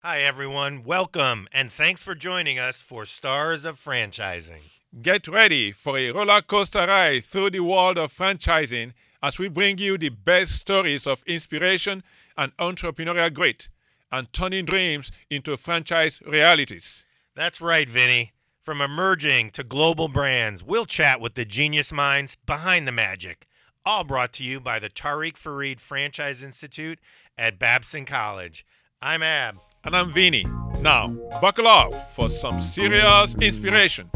Hi, everyone. Welcome, and thanks for joining us for Stars of Franchising. Get ready for a roller coaster ride through the world of franchising as we bring you the best stories of inspiration and entrepreneurial grit and turning dreams into franchise realities. That's right, Vini. From emerging to global brands, we'll chat with the genius minds behind the magic. All brought to you by the Tariq Farid Franchise Institute at Babson College. I'm Ab. And I'm Vini. Now, buckle up for some serious inspiration.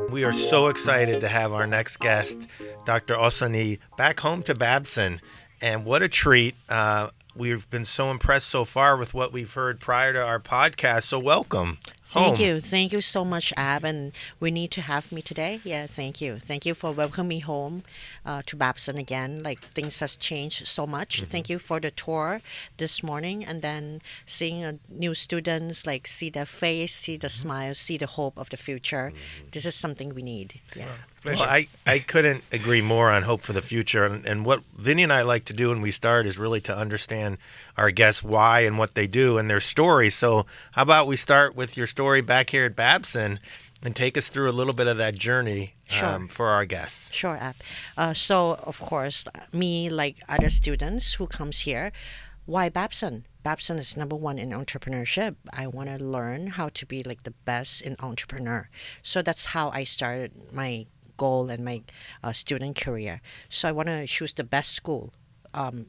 We are so excited to have our next guest, Dr. Ausanee, back home to Babson. And what a treat. We've been so impressed so far with what we've heard prior to our podcast. So welcome home. Thank you. Thank you so much, Ab. And we need to have me today. Yeah, thank you. Thank you for welcoming me home to Babson again. Like, things has changed so much. Thank you for the tour this morning. And then seeing new students, like, see their face, see the smile, see the hope of the future. This is something we need. Yeah. Well, I couldn't agree more on hope for the future. And what Vinny and I like to do when we start is really to understand our guests' why and what they do and their story. So how about we start with your story back here at Babson and take us through a little bit of that journey for our guests. Sure, Ab. So, of course, me, like other students who comes here, why Babson? Babson is number one in entrepreneurship. I want to learn how to be like the best in entrepreneur. So that's how I started my goal and my student career. So I want to choose the best school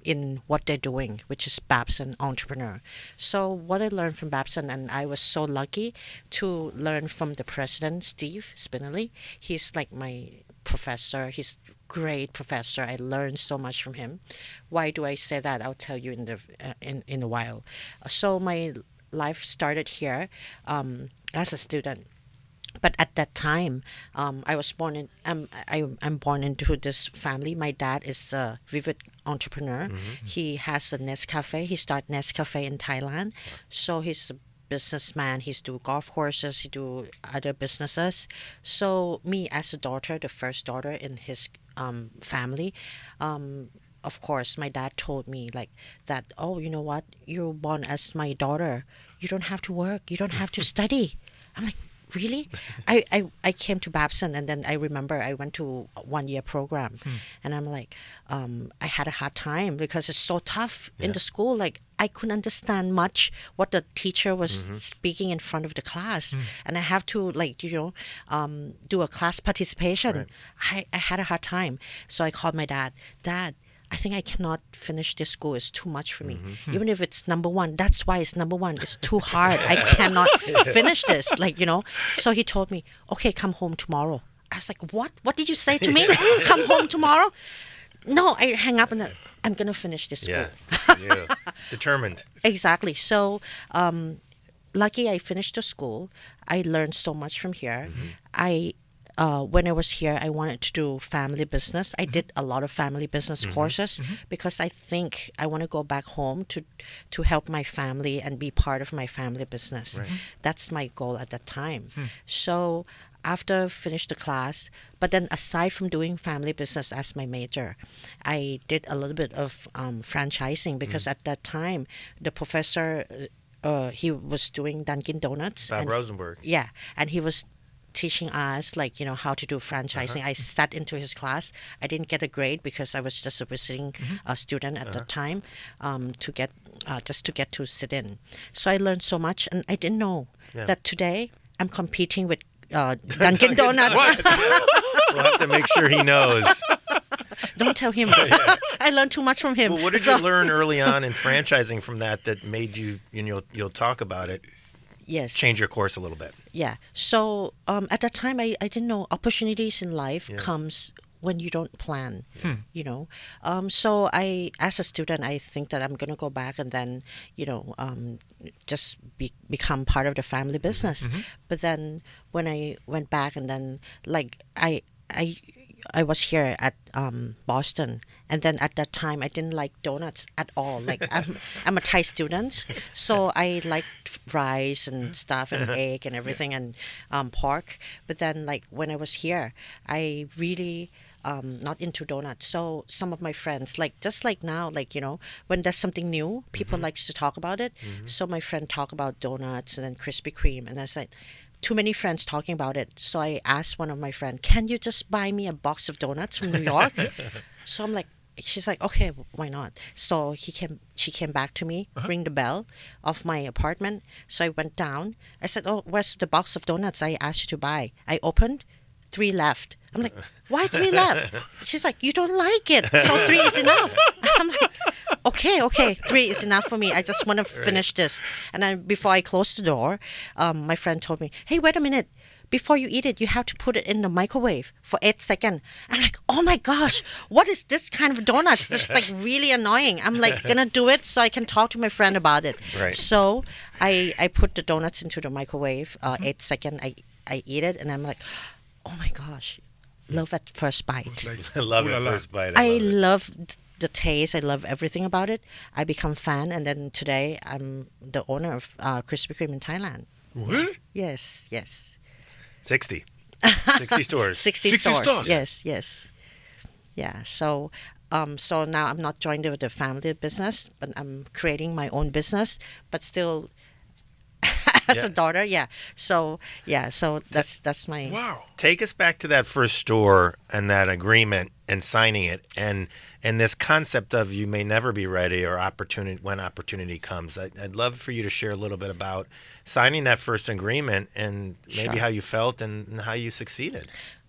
in what they're doing, which is Babson Entrepreneur. So what I learned from Babson, and I was so lucky to learn from the president, Steve Spinelli. He's like my professor. He's great professor. I learned so much from him. Why do I say that? I'll tell you in a while. So my life started here as a student. But at that time, I was born in. I'm born into this family. My dad is a vivid entrepreneur. He has a Nescafe. He started Nescafe in Thailand. So he's a businessman. He's do golf courses. He do other businesses. So me as a daughter, the first daughter in his family. Of course, my dad told me like that. Oh, you know what? You're born as my daughter. You don't have to work. You don't have to study. I'm like, really? I came to Babson, and then I remember I went to a 1-year program, and I'm like, I had a hard time because it's so tough in the school. Like, I couldn't understand much what the teacher was speaking in front of the class, and I have to do a class participation. Right. I had a hard time, so I called my dad. Dad, I think I cannot finish this school. It's too much for me. Even if it's number one, that's why it's number one. It's too hard. I cannot finish this. So he told me, okay, come home tomorrow. I was like, what? What did you say to me? Come home tomorrow? No, I hang up and I'm going to finish this school. Yeah. Determined. Exactly. So, lucky I finished the school. I learned so much from here. When I was here, I wanted to do family business. I did a lot of family business courses because I think I want to go back home to help my family and be part of my family business. Right. That's my goal at that time. So after finished the class, but then aside from doing family business as my major, I did a little bit of franchising because at that time, the professor, he was doing Dunkin' Donuts. Bob Rosenberg. Yeah, and he was teaching us how to do franchising. I sat into his class. I didn't get a grade because I was just a visiting student at the time to get to sit in. So I learned so much, and I didn't know that today I'm competing with Dunkin' Donuts. We'll have to make sure he knows. Don't tell him. I learned too much from him. Well, what did you learn early on in franchising from that made you, you'll talk about it, yes, change your course a little bit? Yeah. So at that time, I didn't know opportunities in life comes when you don't plan, So as a student, I think that I'm going to go back and then, just become part of the family business. But then when I went back and then, I was here at Boston, and then at that time I didn't like donuts at all. Like I'm a Thai student, so I liked rice and stuff and egg and everything and pork. But then when I was here, I really not into donuts. So some of my friends, like just like now, like when there's something new, people likes to talk about it. So my friend talk about donuts and then Krispy Kreme, and I said, too many friends talking about it. So I asked one of my friends, can you just buy me a box of donuts from New York? So I'm like, she's like, okay, why not? So she came back to me, ring the bell of my apartment. So I went down. I said, oh, where's the box of donuts I asked you to buy? I opened, 3 left. I'm like, why 3 left? She's like, you don't like it, so 3 is enough. I'm like, okay, 3 is enough for me. I just want to finish this. And then before I closed the door, my friend told me, hey, wait a minute. Before you eat it, you have to put it in the microwave for 8 seconds. I'm like, oh my gosh, what is this kind of donuts? This is like really annoying. I'm like gonna do it so I can talk to my friend about it. Right. So I put the donuts into the microwave, 8 seconds. I eat it and I'm like, oh my gosh, love at first bite. I love it first bite. I love it. love the taste. I love everything about it. I become fan, and then today I'm the owner of Krispy Kreme in Thailand. Really? Yes. 60 stores. 60 60 stores. Yes. Yeah. So now I'm not joined with the family business, but I'm creating my own business, but still as a daughter. Yeah. So that's my. Wow. Take us back to that first store and that agreement and signing it, and this concept of you may never be ready or when opportunity comes. I'd love for you to share a little bit about signing that first agreement and maybe how you felt and how you succeeded.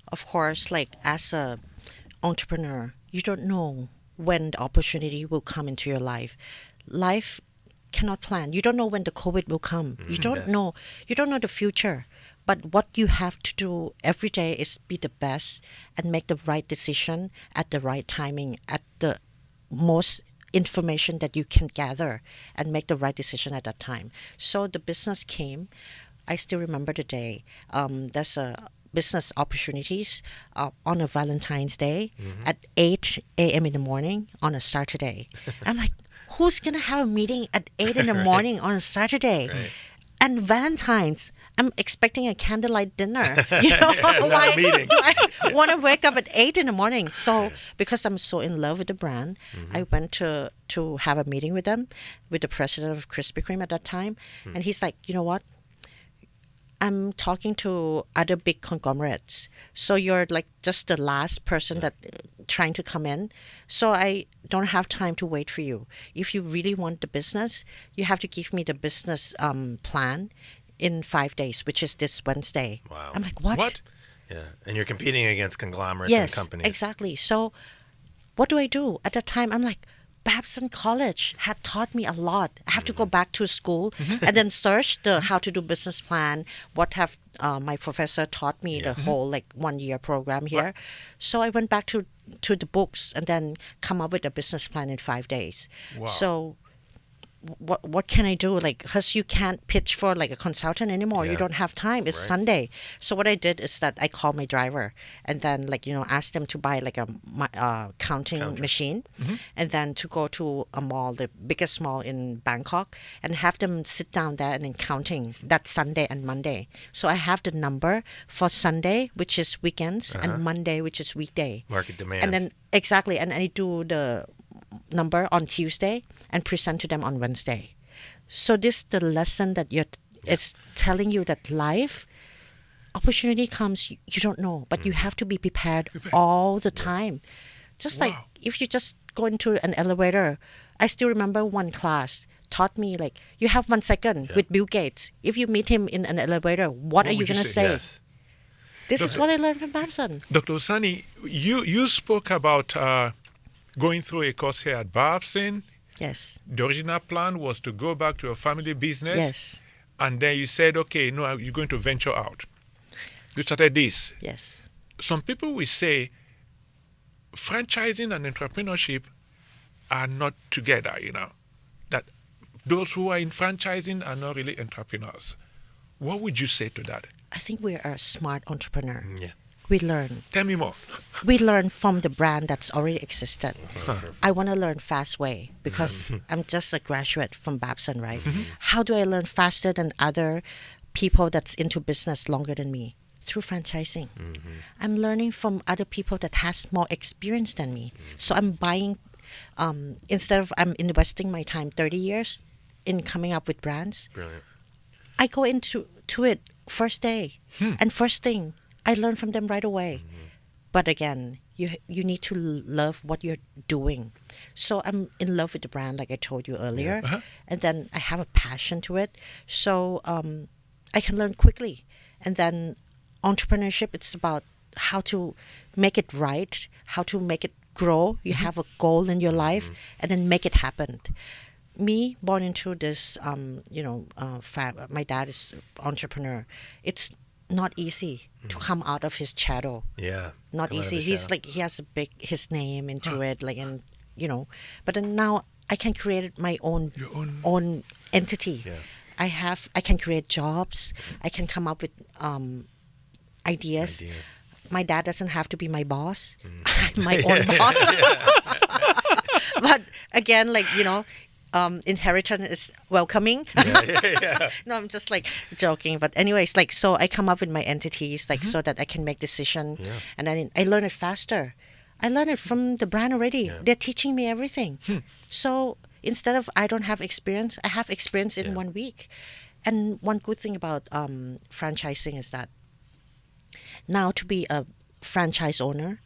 Of course, like as a entrepreneur, you don't know when the opportunity will come into your life. Life cannot plan. You don't know when the COVID will come. You don't know the future. But what you have to do every day is be the best and make the right decision at the right timing, at the most information that you can gather, and make the right decision at that time. So the business came. I still remember the day. There's a business opportunities on a Valentine's Day at 8 a.m. in the morning on a Saturday. I'm like, who's going to have a meeting at 8 in the morning on a Saturday? Right. And Valentine's, I'm expecting a candlelight dinner. Why meeting. do I want to wake up at 8 in the morning? So because I'm so in love with the brand, I went to have a meeting with them, with the president of Krispy Kreme at that time. And he's like, you know what? I'm talking to other big conglomerates. So you're like just the last person that trying to come in. So I don't have time to wait for you. If you really want the business, you have to give me the business plan in 5 days, which is this Wednesday. Wow. I'm like, what? Yeah, and you're competing against conglomerates and Yes, companies. exactly. So what do I do? At that time, I'm like, Babson College had taught me a lot. I have to go back to school and then search the how to do business plan. What have my professor taught me the whole 1 year program here. So I went back to the books and then come up with a business plan in 5 days. Wow. So what can I do? Because you can't pitch for a consultant anymore. Yeah. You don't have time. It's Right. Sunday. So what I did is that I called my driver and then asked them to buy a counting machine and then to go to a mall, the biggest mall in Bangkok, and have them sit down there and then counting that Sunday and Monday. So I have the number for Sunday, which is weekends, and Monday, which is weekday. Market demand. And then exactly, and I do the number on Tuesday and present to them on Wednesday. So this is the lesson that it's telling you that life opportunity comes, you don't know, but you have to be prepared all the time. Just like if you just go into an elevator, I still remember one class taught me you have 1 second with Bill Gates. If you meet him in an elevator, what are you would you going to say? say? Yes. This is what I learned from Babson. Dr. Ausanee, you spoke about going through a course here at Babson. Yes. The original plan was to go back to a family business. Yes. And then you said, okay, no, you're going to venture out. You started this. Yes. Some people will say franchising and entrepreneurship are not together, that those who are in franchising are not really entrepreneurs. What would you say to that? I think we're a smart entrepreneur. Yeah. We learn. Tell me more. We learn from the brand that's already existed. I want to learn fast way because I'm just a graduate from Babson, right? How do I learn faster than other people that's into business longer than me? through franchising. I'm learning from other people that has more experience than me. So I'm buying, instead of I'm investing my time 30 years in coming up with brands, Brilliant. I go into it first day. And first thing, I learn from them right away. But again, you need to love what you're doing. So I'm in love with the brand, like I told you earlier. And then I have a passion to it. So I can learn quickly. And then entrepreneurship, it's about how to make it right, how to make it grow. You have a goal in your life and then make it happen. Me, born into this, my dad is entrepreneur. It's not easy to come out of his shadow. Yeah. Not come out of easy. the He's shadow. like, he has his name into it, like, and but then now I can create my own Your own- own entity. Yeah. I can create jobs. I can come up with ideas. Idea. My dad doesn't have to be my boss. I'm my own boss. But again, like, inheritance is welcoming. No, I'm just like joking. But anyways, like, so I come up with my entities, like, so that I can make decision. Yeah. And then I learn it faster. I learn it from the brand already. Yeah. They're teaching me everything. So instead of I don't have experience, I have experience in 1 week. And one good thing about franchising is that now to be a franchise owner,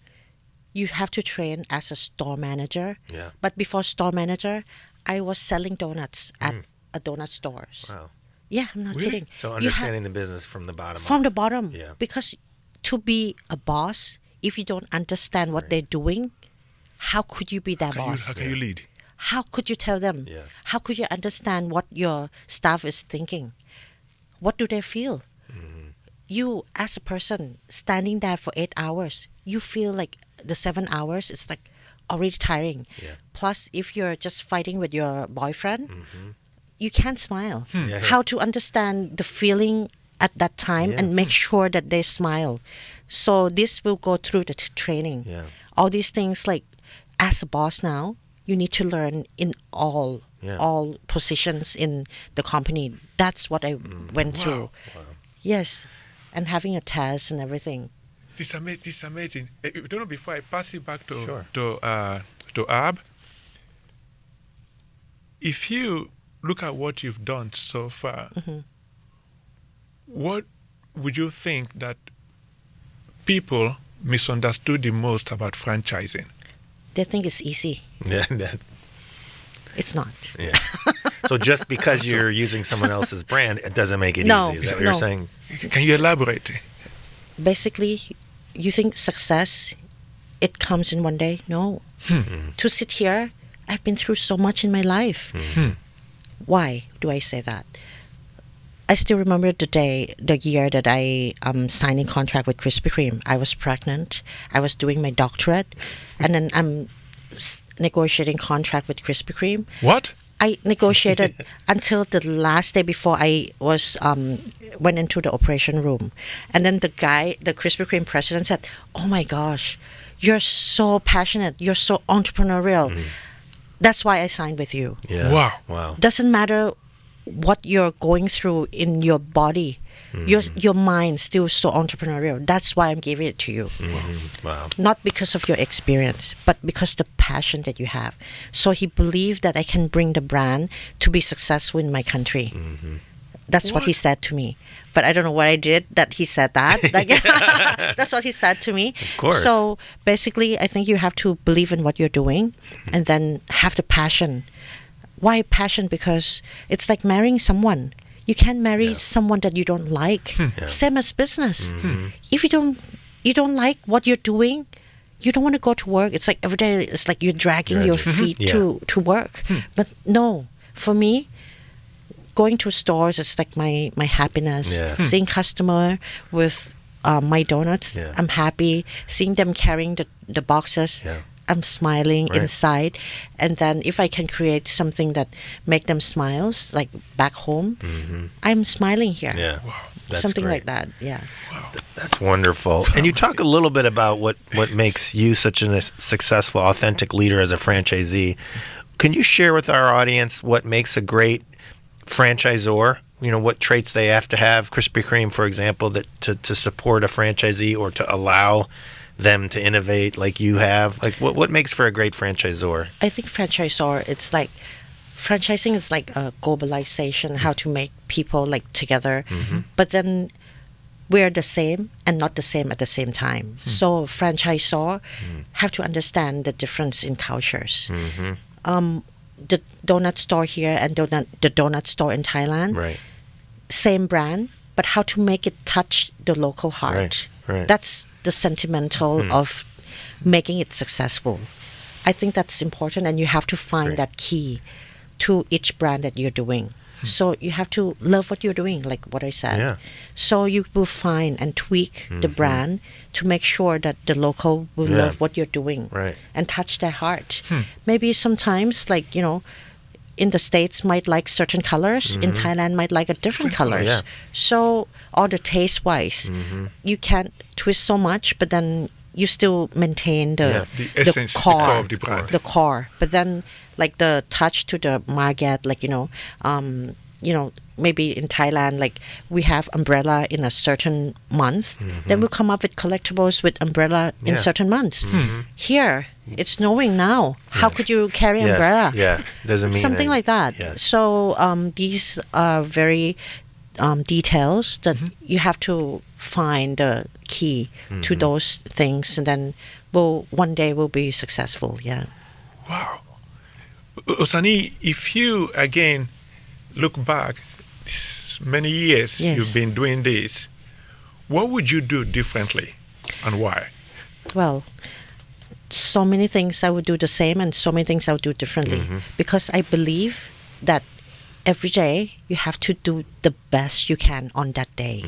you have to train as a store manager. Yeah. But before store manager, I was selling donuts at a donut stores. Wow. Yeah, I'm not Really? kidding. So You understanding the business from the bottom from up. the bottom. Yeah. Because to be a boss, if you don't understand what they're doing, how could you be that boss? How can you lead? How could you tell them? Yeah. How could you understand what your staff is thinking? What do they feel? You, as a person, standing there for 8 hours, you feel like the 7 hours is like already tiring. Yeah. Plus, if you're just fighting with your boyfriend, you can't smile. Yeah. How to understand the feeling at that time Yeah. and make sure that they smile. So this will go through the training. Yeah. All these things, like, as a boss now, you need to learn in all positions in the company. That's what I went through. Wow. Yes, and having a test and everything. This is amazing. I don't know, before I pass it back to Sure. to Ab, if you look at what you've done so far, what would you think that people misunderstood the most about franchising? They think it's easy. Yeah. It's not. Yeah. So just because you're using someone else's brand, it doesn't make it No, easy. Is that what you're no. saying? Can you elaborate? Basically, you think success, it comes in one day? No. To sit here, I've been through so much in my life. Why do I say that? I still remember the year that I signed a contract with Krispy Kreme. I was pregnant. I was doing my doctorate. And then I'm negotiating contract with Krispy Kreme. What? I negotiated until the last day before I was went into the operation room. And then the Krispy Kreme president said, "Oh my gosh, you're so passionate. You're so entrepreneurial. That's why I signed with you. Yeah. Wow. Wow. Doesn't matter what you're going through in your body. Your mind still so entrepreneurial. That's why I'm giving it to you. Wow. Not because of your experience, but because the passion that you have." So he believed that I can bring the brand to be successful in my country. That's what he said to me. But I don't know what I did that he said that. Like, that's what he said to me. Of course. So basically, I think you have to believe in what you're doing and then have the passion. Why passion? Because it's like marrying someone. You can't marry someone that you don't like. Same as business. If you don't like what you're doing, you don't want to go to work. It's like every day, it's like you're dragging your feet to work. But no, for me, going to stores is like my happiness. Yeah. Seeing customer with my donuts, I'm happy. Seeing them carrying the boxes, I'm smiling inside. And then if I can create something that make them smiles, like back home, I'm smiling here. Yeah. That's Something great. like that. Yeah. That's wonderful. And you talk a little bit about what makes you such a successful, authentic leader as a franchisee. Can you share with our audience what makes a great franchisor what traits they have to have, Krispy Kreme, for example, that to support a franchisee or to allow them to innovate like you have? Like, what makes for a great franchisor? I think franchising is like a globalization, how to make people like together, but then we're the same and not the same at the same time. So franchisor have to understand the difference in cultures. The donut store here and the donut store in Thailand, Right. same brand, but how to make it touch the local heart. Right. That's the sentimental of making it successful. I think that's important, and you have to find that key to each brand that you're doing. So you have to love what you're doing, like what I said. Yeah. So you will find and tweak the brand to make sure that the local will love what you're doing and touch their heart. Maybe sometimes, like, in the States might like certain colors, in Thailand might like a different colors. Yeah. So all the taste-wise, you can't twist so much, but then you still maintain The essence, the core of the brand. the core. But then, like the touch to the market, like maybe in Thailand, like we have umbrella in a certain month, then we'll come up with collectibles with umbrella in certain months. Here, it's snowing now. How could you carry umbrella? Yeah, doesn't mean Something like that. Yeah. So these are very details that you have to find the key to those things, and then one day we'll be successful. Yeah. Wow. Ausanee, if you again look back many years you've been doing this, what would you do differently and why? Well, so many things I would do the same and so many things I would do differently, because I believe that every day you have to do the best you can on that day.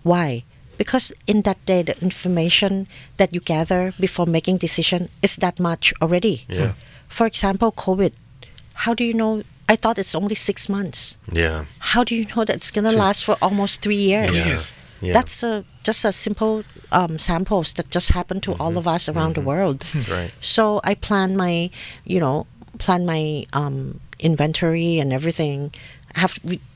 Why? Because in that day, the information that you gather before making decision is that much already. Yeah. For example, COVID. How do you know? I thought it's only 6 months. Yeah. How do you know that it's going to last for almost 3 years? Yeah. That's just a simple samples that just happened to all of us around the world. Right. So I plan my inventory and everything.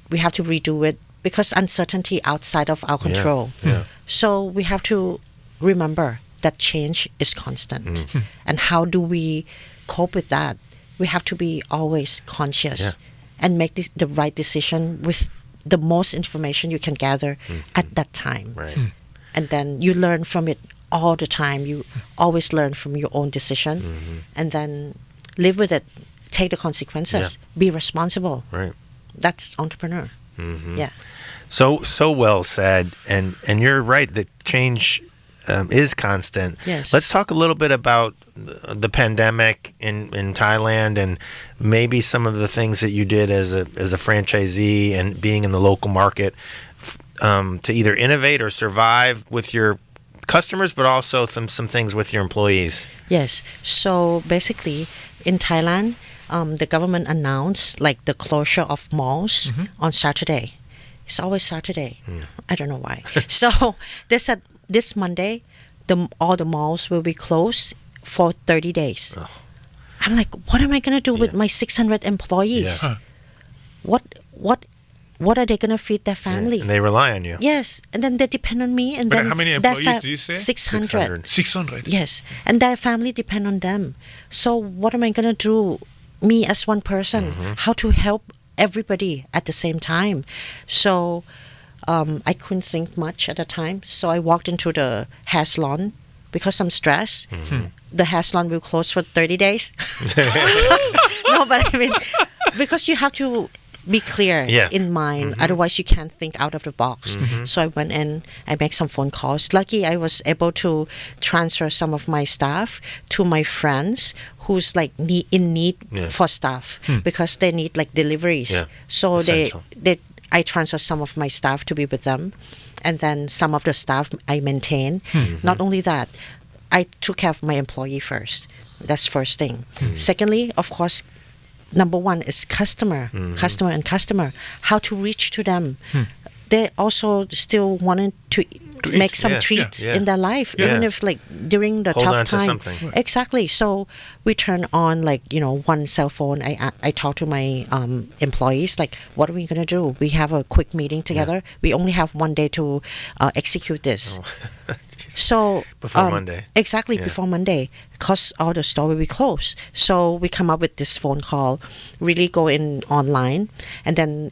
We have to redo it because uncertainty outside of our control. Yeah. So we have to remember that change is constant. And how do we cope with that? We have to be always conscious and make the right decision with the most information you can gather at that time. Right. And then you learn from it all the time. You always learn from your own decision, and then live with it. Take the consequences. Be responsible. Right. That's entrepreneur. Yeah. So well said, and you're right that change is constant. Yes. Let's talk a little bit about the pandemic in Thailand, and maybe some of the things that you did as a franchisee and being in the local market to either innovate or survive with your customers, but also some things with your employees. Yes. So basically, in Thailand, the government announced like the closure of malls on Saturday. It's always Saturday. I don't know why. So they said this Monday, all the malls will be closed for 30 days. Oh. I'm like, what am I going to do with my 600 employees? Yeah. What are they going to feed their family? And they rely on you. Yes, and then they depend on me. And But then how many their employees do you say? 600. 600. Yes, and their family depend on them. So what am I going to do, me as one person? How to help everybody at the same time? So I couldn't think much at the time. So I walked into the hair salon because I'm stressed. The hair salon will close for 30 days. No, but I mean, because you have to be clear in mind. Otherwise, you can't think out of the box. So I went in, I make some phone calls. Lucky I was able to transfer some of my staff to my friends who's like in need for staff because they need like deliveries. Yeah. So Essential. I transfer some of my staff to be with them, and then some of the staff I maintain. Not only that, I took care of my employee first. That's first thing. Secondly, of course, number one is customer. How to reach to them. They also still wanted to make some Yeah. treats Yeah. in their life, Yeah. even if like during the Hold tough on to time. something. Exactly. So we turn on like one cell phone. I talk to my employees like, what are we gonna do? We have a quick meeting together. We only have one day to execute this. So Before Monday. Exactly, Yeah. before Monday, because all the store will be closed. So we come up with this phone call, really go in online, and then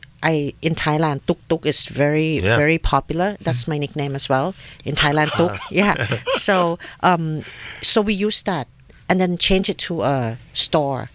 in Thailand, tuk tuk is very Yeah. very popular. That's my nickname as well in Thailand, tuk. Yeah. So so we use that and then change it to a store.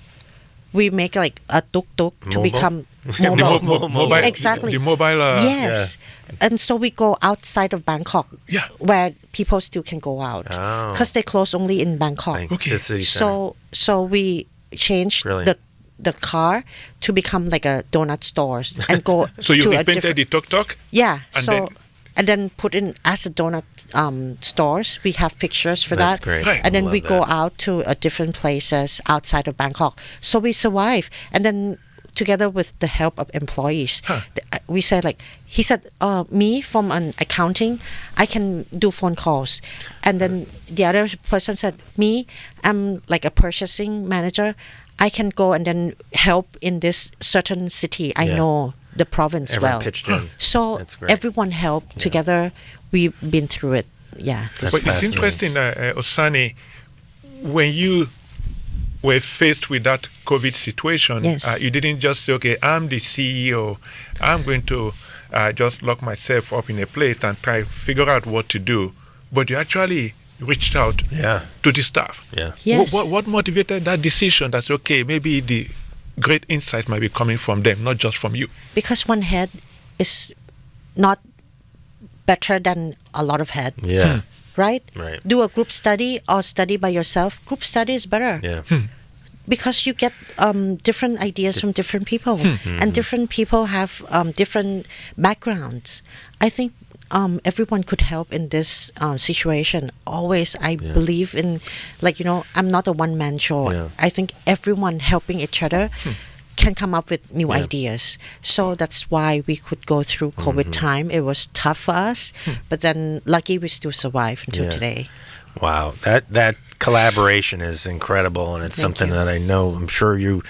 We make like a tuk tuk to Mobile? become Mobile. Exactly. The mobile. Yes. And so we go outside of Bangkok, Yeah. where people still can go out, Oh. because they close only in Bangkok. Like Okay. the city center. So we changed Brilliant. the car to become like a donut stores and go So you to a repainted different, the tuk-tuk? yeah. and So then- and then put in as a donut stores. We have pictures for That's that. great. Right. And then Love we go that. out to different places outside of Bangkok. So we survive. And then together with the help of employees, we said like, he said, me from an accounting, I can do phone calls. And then the other person said, me, I'm like a purchasing manager. I can go and then help in this certain city. I Yeah. know the province Everyone well. pitched in. So That's great. everyone helped together. We've been through it. Yeah. That's But it's fascinating. interesting, Ausanee, when you were faced with that COVID situation, Yes. you didn't just say, okay, I'm the CEO, I'm going to just lock myself up in a place and try to figure out what to do. But you actually reached out Yeah. to the staff. Yeah. Yes. What motivated that decision? That's okay, maybe the great insight might be coming from them, not just from you. Because one head is not better than a lot of head, Yeah. right? Right. Do a group study or study by yourself. Group study is better. Yeah. Because you get different ideas from different people, and different people have different backgrounds. I think everyone could help in this situation. Always, I believe in, like, I'm not a one-man show. Yeah. I think everyone helping each other can come up with new ideas. So that's why we could go through COVID time. It was tough for us, but then lucky we still survived until Yeah. today. Wow, that collaboration is incredible, and it's Thank something you. that I know. I'm sure you've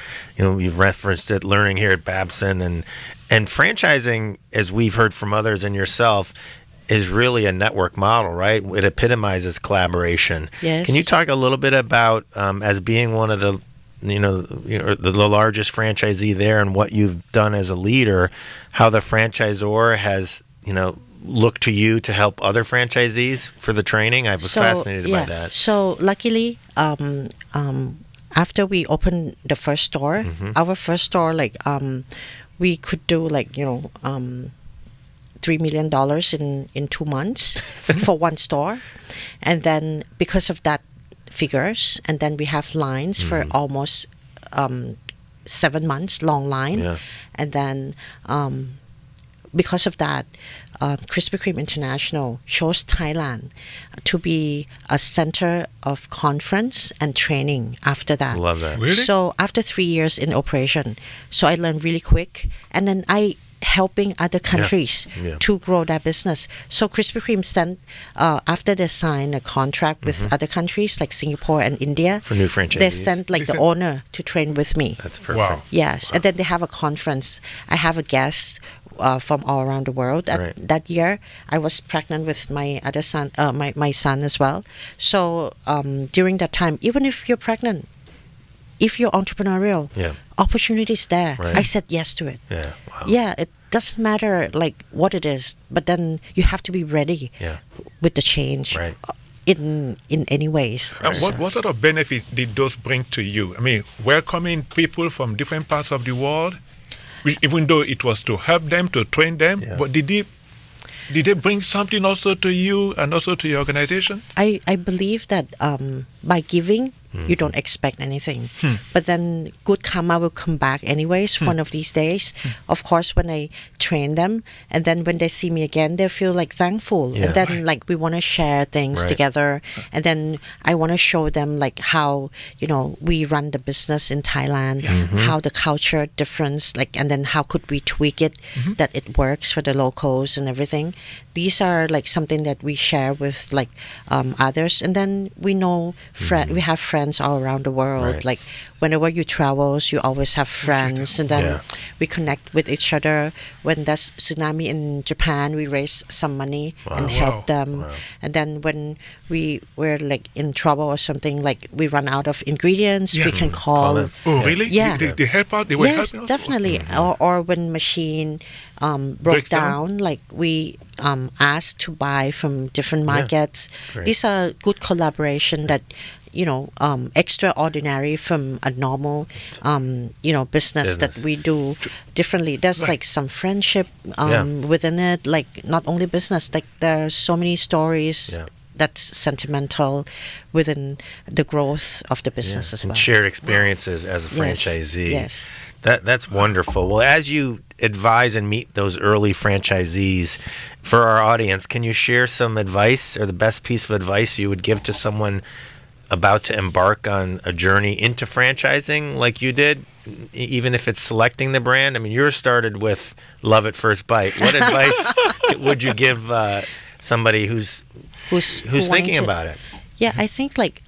referenced it, learning here at Babson, and franchising, as we've heard from others and yourself, is really a network model, right? It epitomizes collaboration. Yes. Can you talk a little bit about, as being one of the the largest franchisee there, and what you've done as a leader, how the franchisor has looked to you to help other franchisees for the training? I was fascinated by that. So luckily, after we opened the first store, our first store, we could do $3 million in 2 months for one store, and then because of that figures, and then we have lines for almost 7 months, long line, Yeah. and then because of that, Krispy Kreme International chose Thailand to be a center of conference and training after that. Love that. Really? So after 3 years in operation, so I learned really quick, and then I helping other countries Yeah. to grow their business. So Krispy Kreme sent, after they signed a contract with other countries like Singapore and India, For new franchisees. they sent the sent- owner to train with me. That's perfect. Wow. Yes, and then they have a conference. I have a guest from all around the world. Right. That year, I was pregnant with my other son, my son as well. So during that time, even if you're pregnant, if you're entrepreneurial, Yeah. opportunities there. Right. I said yes to it. Yeah. Wow. Yeah, it doesn't matter what it is, but then you have to be ready Yeah. with the change. Right. In any ways. And what sort of benefits did those bring to you? I mean, welcoming people from different parts of the world, even though it was to help them, to train them, Yeah. but did they bring something also to you and also to your organization? I believe that by giving, you don't expect anything. But then good karma will come back anyways one of these days. Of course, when I train them, and then when they see me again, they feel thankful. Yeah. And then we want to share things Right. together. And then I want to show them how, we run the business in Thailand, how the culture difference, and then how could we tweak it that it works for the locals and everything. these are like something that we share with like others, and then we know we have friends all around the world. Right. Like whenever you travels, you always have friends, and then Yeah. we connect with each other. When there's tsunami in Japan, we raise some money and help them. Wow. And then when we were like in trouble or something, like we run out of ingredients, we can Call call. it. Oh, really? Yeah. They help out? They were Yes, helping out? definitely. Or when machine broke Breaks down, like we asked to buy from different markets. Great. These are good collaboration that, you know, extraordinary from a normal, you know, business that we do differently. There's like some friendship within it, like not only business, like there are so many stories that's sentimental within the growth of the business as well. And shared experiences as a franchisee. Yes. That's wonderful. Well, as you advise and meet those early franchisees, for our audience, can you share some advice or the best piece of advice you would give to someone about to embark on a journey into franchising like you did, even if it's selecting the brand? I mean, yours started with love at first bite. What advice would you give somebody who's thinking about it? Yeah, I think like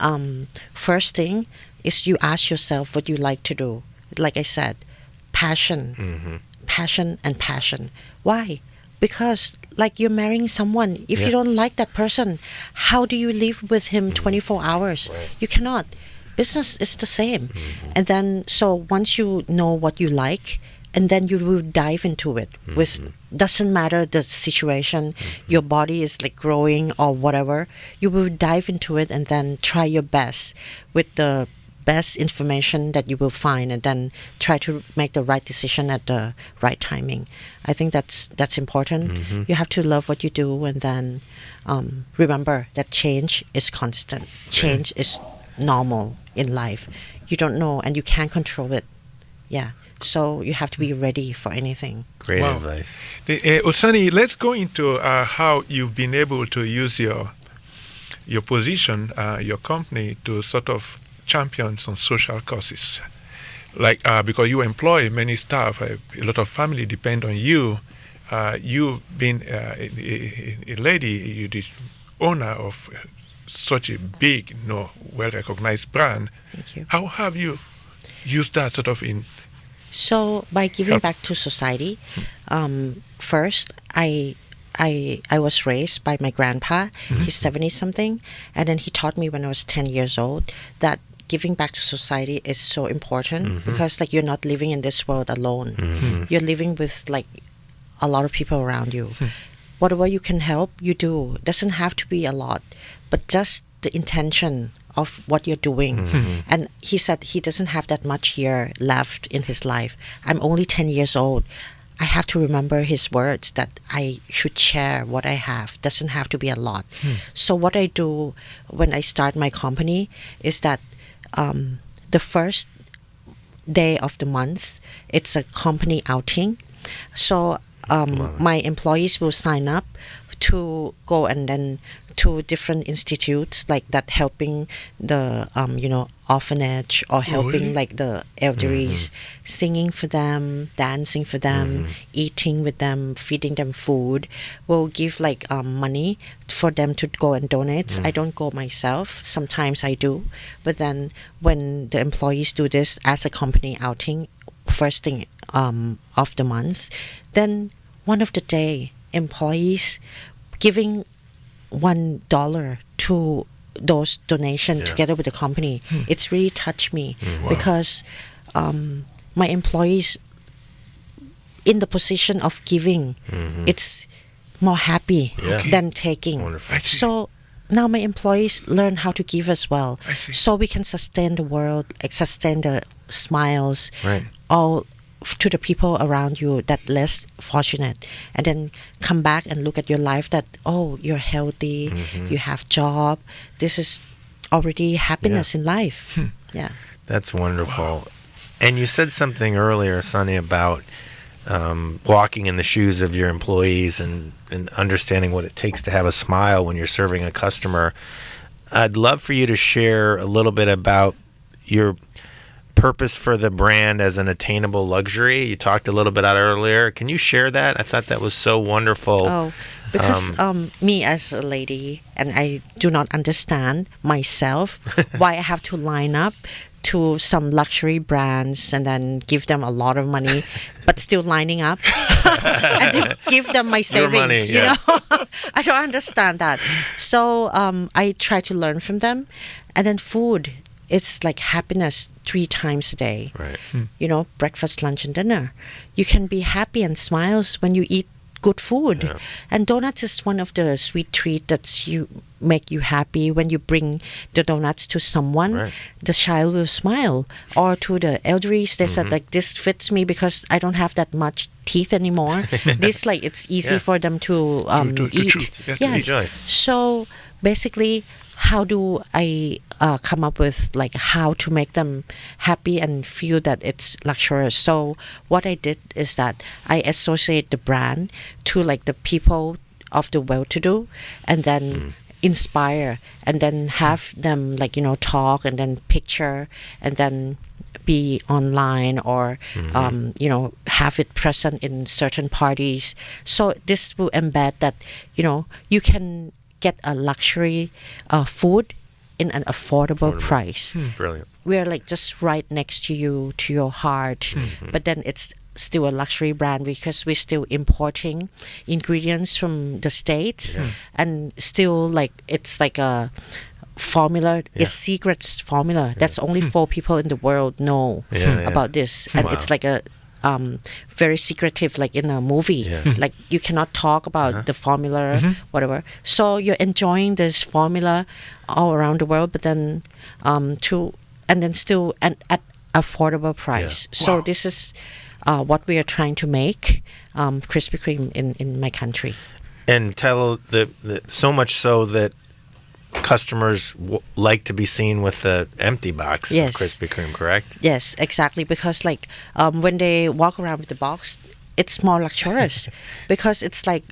first thing is you ask yourself what you like to do. Like I said, passion, passion and passion. Why? Because like you're marrying someone. If you don't like that person, how do you live with him 24 hours? Right. You cannot. Business is the same. And then so once you know what you like, and then you will dive into it with doesn't matter the situation, your body is like growing or whatever, you will dive into it and then try your best with the best information that you will find, and then try to make the right decision at the right timing. I think that's important. You have to love what you do, and then remember that change is constant. Change is normal in life. You don't know and you can't control it. Yeah. So you have to be ready for anything. Great advice. Ausanee, let's go into how you've been able to use your position, your company, to sort of champion some social causes. Like because you employ many staff, a lot of family depend on you. You being a lady, you're the owner of such a big, well-recognized brand. Thank you. How have you used that sort of in? So by giving back to society, first I was raised by my grandpa. He's 70-something, and then he taught me when I was 10 years old that giving back to society is so important because like you're not living in this world alone. You're living with like a lot of people around you. Whatever you can help, you do. Doesn't have to be a lot, but just the intention of what you're doing. And he said he doesn't have that much year left in his life. I'm only 10 years old. I have to remember his words that I should share what I have. Doesn't have to be a lot. So what I do when I start my company is that the first day of the month, it's a company outing. So my employees will sign up to go and then to different institutes like that, helping the orphanage or helping like the elderlies, singing for them, dancing for them, eating with them, feeding them food. We'll give like money for them to go and donate. I don't go myself. Sometimes I do, but then when the employees do this as a company outing, first thing of the month, then one of the day employees giving $1 to those donations together with the company. It's really touched me because my employees in the position of giving, it's more happy than taking. Wonderful. I see. So now my employees learn how to give as well. I see. So we can sustain the world, like sustain the smiles, Right. all to the people around you that less fortunate, and then come back and look at your life that, oh, you're healthy, you have job. This is already happiness in life. Yeah. That's wonderful. And you said something earlier, Sonny, about walking in the shoes of your employees and understanding what it takes to have a smile when you're serving a customer. I'd love for you to share a little bit about your purpose for the brand as an attainable luxury. You talked a little bit about it earlier. Can you share that? I thought that was so wonderful. Oh, because me as a lady, and I do not understand myself why I have to line up to some luxury brands and then give them a lot of money, but still lining up and to give them my savings. Money, you know, I don't understand that. So I try to learn from them, and then food. It's like happiness 3 times a day. Right. You know, breakfast, lunch, and dinner. You can be happy and smiles when you eat good food. Yeah. And donuts is one of the sweet treat that's you make you happy. When you bring the donuts to someone, Right. the child will smile. Or to the elderly, they said like, this fits me because I don't have that much teeth anymore. This like it's easy Yeah. for them to To eat. chew. Yeah, to Yes. enjoy. So basically, how do I come up with like how to make them happy and feel that it's luxurious? So what I did is that I associate the brand to like the people of the well-to-do, and then inspire, and then have them like, you know, talk, and then picture, and then be online, or you know, have it present in certain parties. So this will embed that, you know, you can get a luxury food in an affordable price. Brilliant. We're like just right next to you, to your heart, but then it's still a luxury brand because we're still importing ingredients from the States, and still like it's like a formula. It's secret formula that's only 4 people in the world know about this, and it's like a very secretive, like in a movie. Like you cannot talk about the formula, whatever. So you're enjoying this formula all around the world, but then still at affordable price. So this is what we are trying to make, Krispy Kreme in my country. And tell the so much so that customers like to be seen with the empty box of Krispy Kreme, correct? Yes, exactly. Because like when they walk around with the box, it's more luxurious because it's like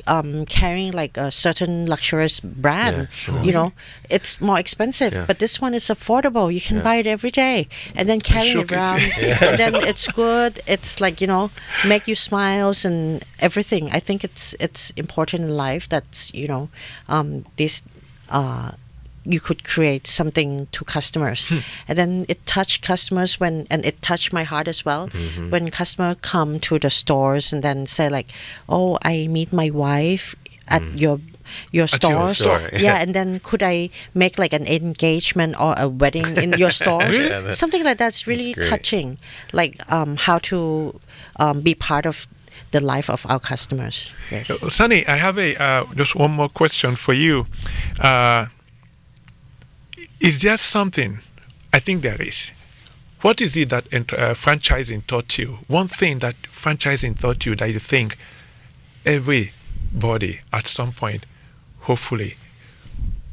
carrying like a certain luxurious brand. You know, it's more expensive, but this one is affordable. You can buy it every day and then carry it around, and then it's good. It's like, you know, make you smiles and everything. I think it's important in life that, you know, this. You could create something to customers, and then it touched customers and it touched my heart as well. When customers come to the stores and then say like, "Oh, I meet my wife at your stores." store, And then could I make like an engagement or a wedding in your stores? Something like that's really touching. Like how to be part of the life of our customers. Yes. Sunny, I have just one more question for you. Is there something? I think there is. What is it that franchising taught you? One thing that franchising taught you that you think everybody at some point, hopefully,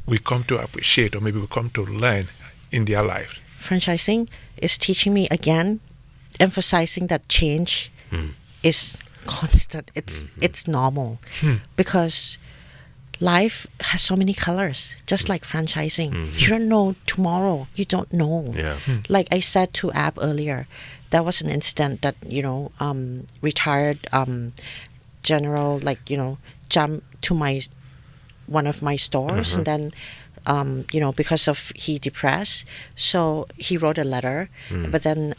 we come to appreciate, or maybe we come to learn in their lives? Franchising is teaching me again, emphasizing that change is constant. It's normal because life has so many colors, just like franchising. You don't know tomorrow. You don't know. Like I said to Ab earlier, there was an incident that, you know, retired general, like, you know, jumped to one of my stores, and then you know, because of he depressed, so he wrote a letter. But then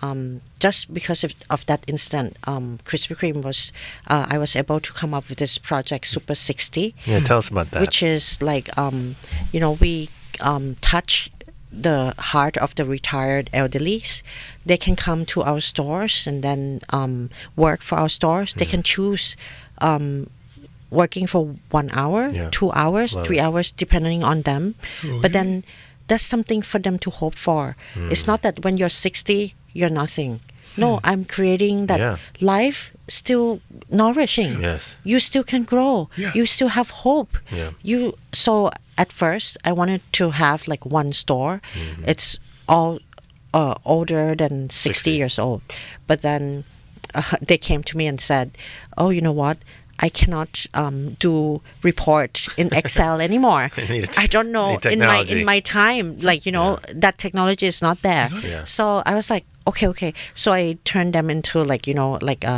just because of that incident, Krispy Kreme was I was able to come up with this project Super 60. Tell us about that. Which is like you know, we touch the heart of the retired elderlies. They can come to our stores and then work for our stores. They can choose working for 1 hour, 2 hours, 3 hours, depending on them. But then that's something for them to hope for. It's not that when you're 60, you're nothing. No, I'm creating that life still nourishing. You still can grow. You still have hope. So at first, I wanted to have like one store. It's all older than 60 years old. But then they came to me and said, "Oh, you know what? I cannot do report in Excel anymore. I don't know in my time, like, you know, that technology is not there." So I was like, Okay. So I turn them into like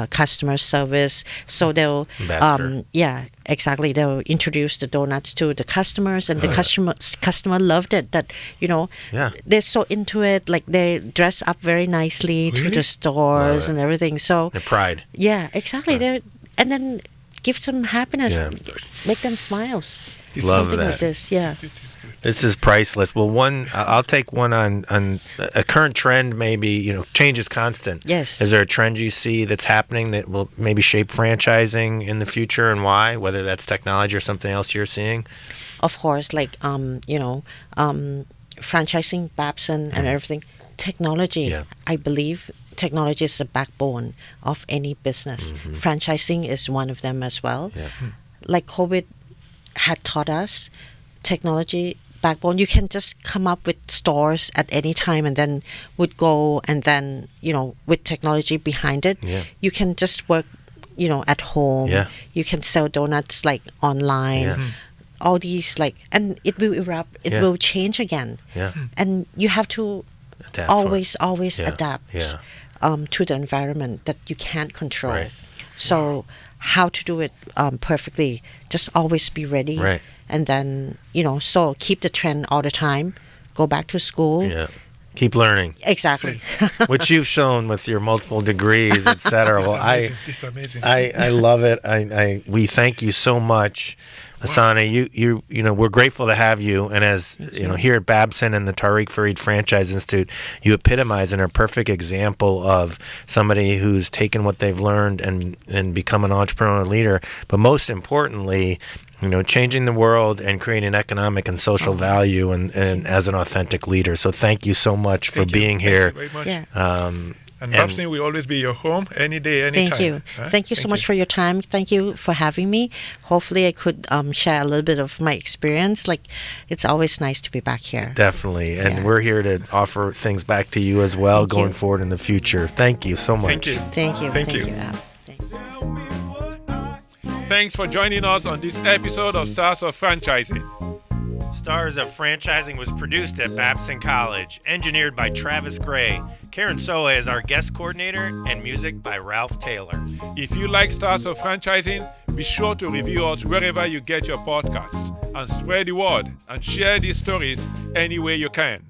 customer service. So they'll Ambassador. yeah, exactly. They'll introduce the donuts to the customers, and the customer loved it. That Yeah. they're so into it. Like they dress up very nicely to Really? the stores Love it. and everything. So The pride. yeah, exactly. And then give them happiness, Yeah. make them smiles. Love Something that. like this. Yeah. This is good. This is priceless. Well, I'll take one on a current trend. Maybe change is constant. Yes. Is there a trend you see that's happening that will maybe shape franchising in the future, and why? Whether that's technology or something else you're seeing. Of course, like franchising Babson and everything. Technology. Yeah. I believe technology is the backbone of any business. Franchising is one of them as well. Yeah. Like COVID had taught us, technology backbone. You can just come up with stores at any time, and then would go, and then with technology behind it, Yeah. you can just work at home. Yeah. You can sell donuts like online. Yeah. All these and it will erupt. It Yeah. will change again. Yeah. And you have to Adapt for it. always Yeah. adapt Yeah. to the environment that you can't control. Right. So how to do it perfectly? Just always be ready. Right. And then so keep the trend all the time. Go back to school. Yeah. Keep learning, Exactly. which you've shown with your multiple degrees, etc. Well, This is amazing. I love it. We thank you so much, Ausanee. You we're grateful to have you. And as here at Babson and the Tariq Farid Franchise Institute, you epitomize and are a perfect example of somebody who's taken what they've learned and become an entrepreneurial leader. But most importantly, changing the world and creating economic and social value and as an authentic leader. So thank you so much for being here. Thank you very much. Yeah. And Babson will always be your home any day, any Thank time. you. Huh? Thank you so much for your time. Thank you for having me. Hopefully I could share a little bit of my experience. Like, it's always nice to be back here. Definitely. And Yeah. we're here to offer things back to you as well Thank going you. forward in the future. Thank you so much. Thank you. Thank you. Thank you. Ab. Thanks. Thanks for joining us on this episode of Stars of Franchising. Stars of Franchising was produced at Babson College, engineered by Travis Gray. Karen Soa is our guest coordinator, and music by Ralph Taylor. If you like Stars of Franchising, be sure to review us wherever you get your podcasts and spread the word and share these stories any way you can.